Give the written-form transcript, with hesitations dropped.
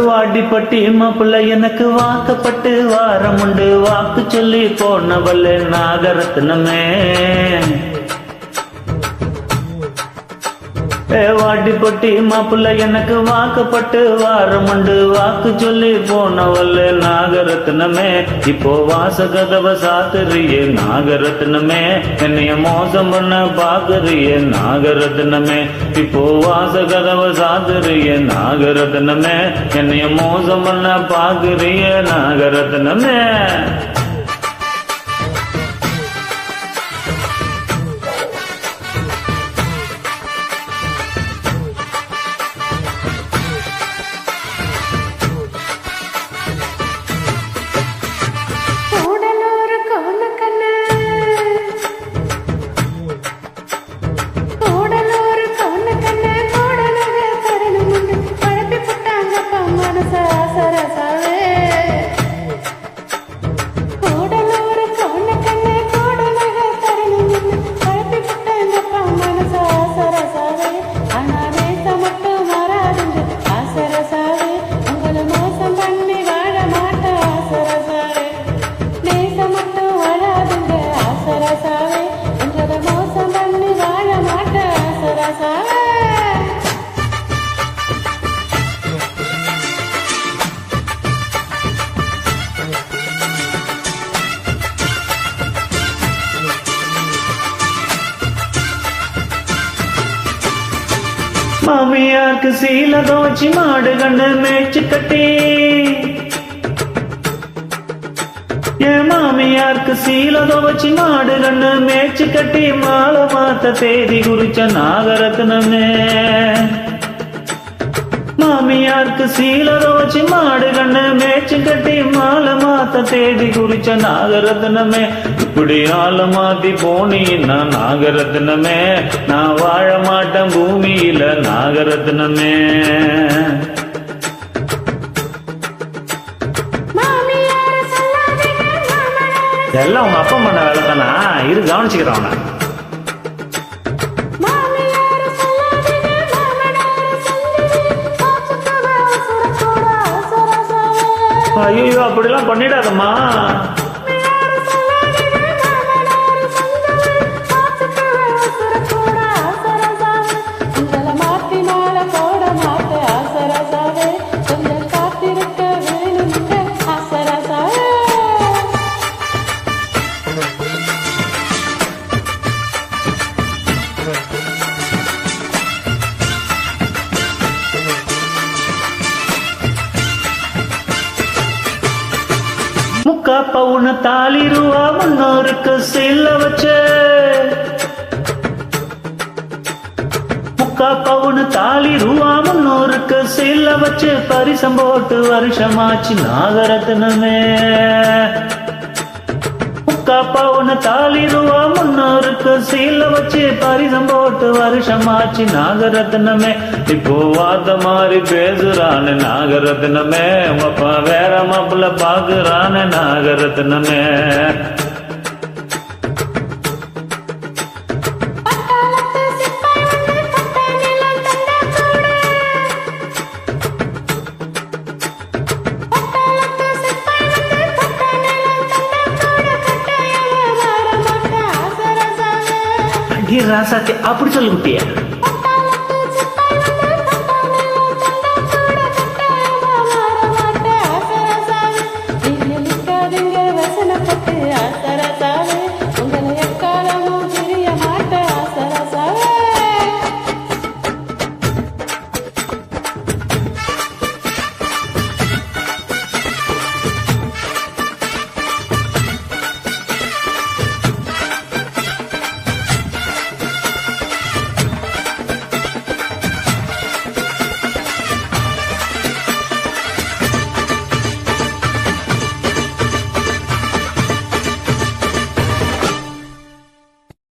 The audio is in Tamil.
வாடிப்பட்டி மாப்பிள்ள எனக்கு வாக்கப்பட்டு வாரமுண்டு வாக்கு சொல்லி போனவள் நாகரத்னமே. வாடிப்பட்டி மாப்பிள்ள எனக்கு வாக்கப்பட்டு வாரமுண்டு வாக்கு சொல்லி போனவள் நாகரத்னமே. இப்போ வாசகதவ சாத்துறியே நாகரத்னமே, என்னைய மோசம் பண்ண பாக்குறியே நாகரத்னமே. இப்போ வாசகதவ சாத்துறியே நாகரத்னமே, என்னைய மோசம் பண்ண பாக்குறியே நாகரத்னமே. மாமியாருக்கு சீல தோச்சி மாடு கண்ணு மேய்ச்சி கட்டி, என் மாமியாருக்கு சீல தோச்சி மாடு கண்ணு மேய்ச்சி கட்டி மாலை மாத்த தேதி குறிச்ச நாகரத்னமே. மாமியாருக்கு சீல தோச்சி மாடு கண்ணு மேய்ச்சி கட்டி மாலை மாத்த தேதி குறிச்ச நாகரத்னமே. இப்படி ஆள மாத்தி போனீன்னா நாகரத்னமே, நான் வாழ மாட்டேன் பூமியில நாகரத்னமே. எல்லாம் உங்க அப்பா பண்ண வேலை தானா, இரு கவனிச்சுக்கிறவன. ஐயோ அப்படிலாம் பண்ணிடாதம்மா. முக்கா பவுன தாலி ரூபா முன்னோருக்கு சீல வச்ச, முக்கா பவுன தாலி ரூபா முன்னோருக்கு சீல வச்சு பரிசம் போட்டு வருஷமாச்சு நாகரத்னமே. முக்கா பவுன தாலி ரூபா முன்னோருக்கு சீல வச்சு பரிசம் போட்டு வருஷமாச்சு நாகரத்னமே. இப்போ வாத மாதிரி பேசுறானு நாகரத்னமே, அப்பா வேற மாப்பிள்ள பாக்குறானு நாகரத்னமே. ராசாத்தி அப்படி சொல்லு குட்டியா.